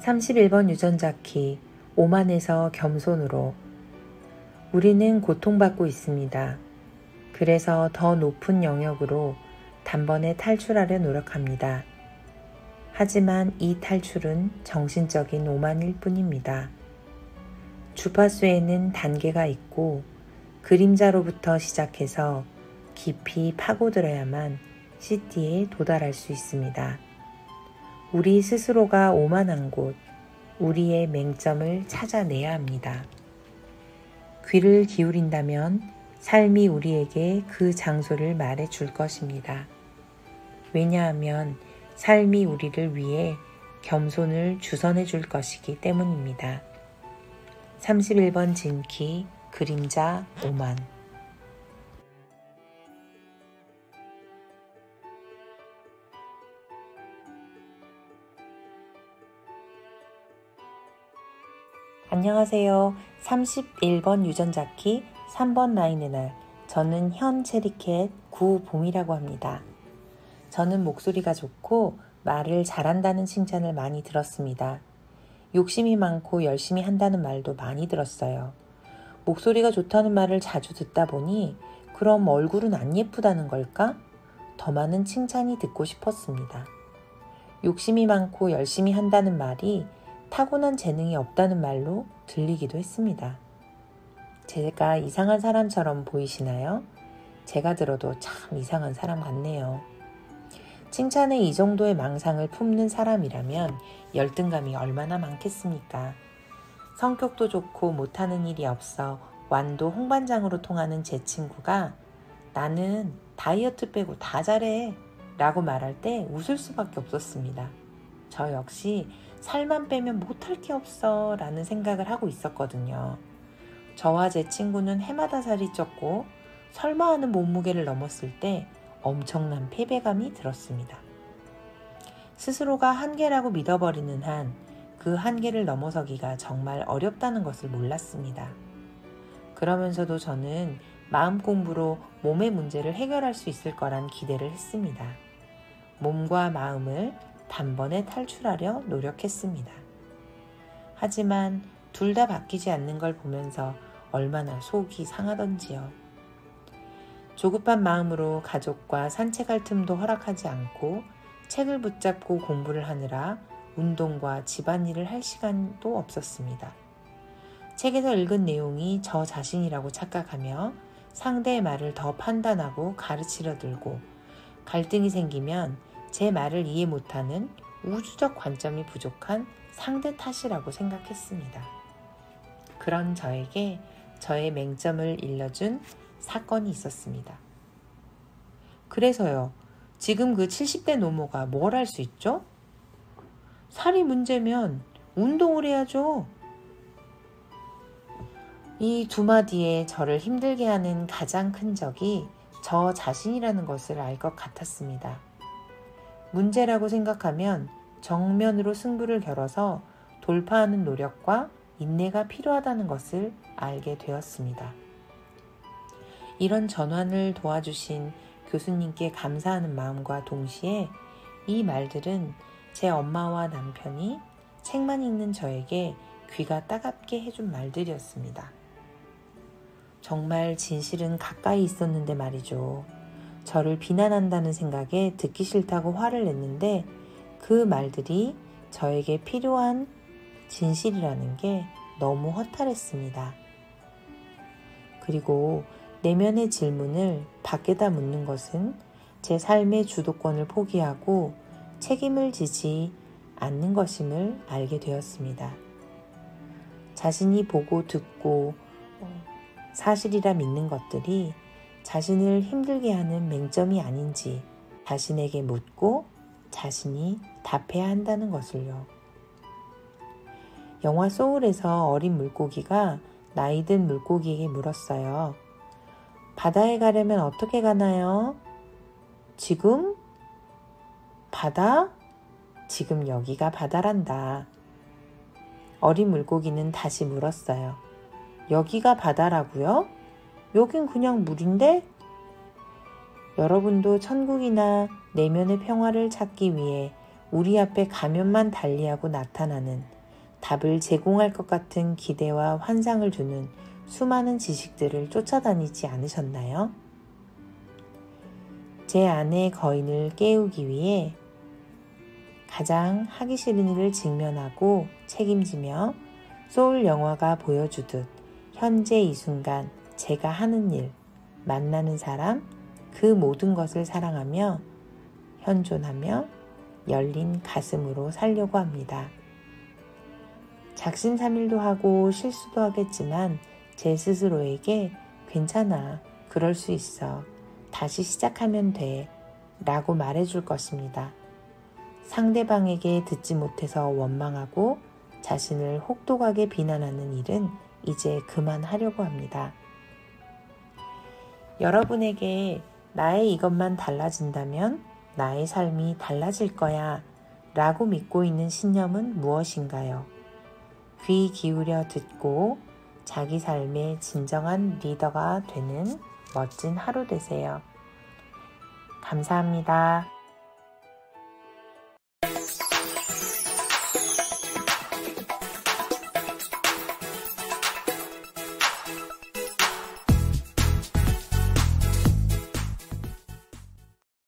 31번 유전자키 오만에서 겸손으로. 우리는 고통받고 있습니다. 그래서 더 높은 영역으로 단번에 탈출하려 노력합니다. 하지만 이 탈출은 정신적인 오만일 뿐입니다. 주파수에는 단계가 있고 그림자로부터 시작해서 깊이 파고들어야만 CT에 도달할 수 있습니다. 우리 스스로가 오만한 곳, 우리의 맹점을 찾아내야 합니다. 귀를 기울인다면 삶이 우리에게 그 장소를 말해줄 것입니다. 왜냐하면 삶이 우리를 위해 겸손을 주선해 줄 것이기 때문입니다. 31번 진키, 그림자, 오만. 안녕하세요. 31번 유전자키 3번 라인의 날, 저는 현체리캣 구봄이라고 합니다. 저는 목소리가 좋고 말을 잘한다는 칭찬을 많이 들었습니다. 욕심이 많고 열심히 한다는 말도 많이 들었어요. 목소리가 좋다는 말을 자주 듣다 보니 그럼 얼굴은 안 예쁘다는 걸까? 더 많은 칭찬이 듣고 싶었습니다. 욕심이 많고 열심히 한다는 말이 타고난 재능이 없다는 말로 들리기도 했습니다. 제가 이상한 사람처럼 보이시나요? 제가 들어도 참 이상한 사람 같네요. 칭찬에 이 정도의 망상을 품는 사람이라면 열등감이 얼마나 많겠습니까? 성격도 좋고 못하는 일이 없어 완도 홍반장으로 통하는 제 친구가 나는 다이어트 빼고 다 잘해 라고 말할 때 웃을 수밖에 없었습니다. 저 역시 살만 빼면 못할 게 없어 라는 생각을 하고 있었거든요. 저와 제 친구는 해마다 살이 쪘고 설마 하는 몸무게를 넘었을 때 엄청난 패배감이 들었습니다. 스스로가 한계라고 믿어버리는 한 그 한계를 넘어서기가 정말 어렵다는 것을 몰랐습니다. 그러면서도 저는 마음 공부로 몸의 문제를 해결할 수 있을 거란 기대를 했습니다. 몸과 마음을 단번에 탈출하려 노력했습니다. 하지만 둘 다 바뀌지 않는 걸 보면서 얼마나 속이 상하던지요. 조급한 마음으로 가족과 산책할 틈도 허락하지 않고 책을 붙잡고 공부를 하느라 운동과 집안일을 할 시간도 없었습니다. 책에서 읽은 내용이 저 자신이라고 착각하며 상대의 말을 더 판단하고 가르치려 들고 갈등이 생기면 제 말을 이해 못하는 우주적 관점이 부족한 상대 탓이라고 생각했습니다. 그런 저에게 저의 맹점을 일러준 사건이 있었습니다. 그래서요, 지금 그 70대 노모가 뭘 할 수 있죠? 살이 문제면 운동을 해야죠. 이 두 마디에 저를 힘들게 하는 가장 큰 적이 저 자신이라는 것을 알 것 같았습니다. 문제라고 생각하면 정면으로 승부를 겨뤄서 돌파하는 노력과 인내가 필요하다는 것을 알게 되었습니다. 이런 전환을 도와주신 교수님께 감사하는 마음과 동시에 이 말들은 제 엄마와 남편이 책만 읽는 저에게 귀가 따갑게 해준 말들이었습니다. 정말 진실은 가까이 있었는데 말이죠. 저를 비난한다는 생각에 듣기 싫다고 화를 냈는데 그 말들이 저에게 필요한 진실이라는 게 너무 허탈했습니다. 그리고 내면의 질문을 밖에다 묻는 것은 제 삶의 주도권을 포기하고 책임을 지지 않는 것임을 알게 되었습니다. 자신이 보고 듣고 사실이라 믿는 것들이 자신을 힘들게 하는 맹점이 아닌지 자신에게 묻고 자신이 답해야 한다는 것을요. 영화 소울에서 어린 물고기가 나이든 물고기에게 물었어요. 바다에 가려면 어떻게 가나요? 지금? 바다? 지금 여기가 바다란다. 어린 물고기는 다시 물었어요. 여기가 바다라고요? 여긴 그냥 물인데? 여러분도 천국이나 내면의 평화를 찾기 위해 우리 앞에 가면만 달리하고 나타나는 답을 제공할 것 같은 기대와 환상을 주는 수많은 지식들을 쫓아다니지 않으셨나요? 제 아내의 거인을 깨우기 위해 가장 하기 싫은 일을 직면하고 책임지며 소울 영화가 보여주듯 현재 이 순간 제가 하는 일, 만나는 사람, 그 모든 것을 사랑하며 현존하며 열린 가슴으로 살려고 합니다. 작심삼일도 하고 실수도 하겠지만 제 스스로에게 괜찮아, 그럴 수 있어, 다시 시작하면 돼 라고 말해줄 것입니다. 상대방에게 듣지 못해서 원망하고 자신을 혹독하게 비난하는 일은 이제 그만하려고 합니다. 여러분에게 나의 이것만 달라진다면 나의 삶이 달라질 거야 라고 믿고 있는 신념은 무엇인가요? 귀 기울여 듣고 자기 삶의 진정한 리더가 되는 멋진 하루 되세요. 감사합니다.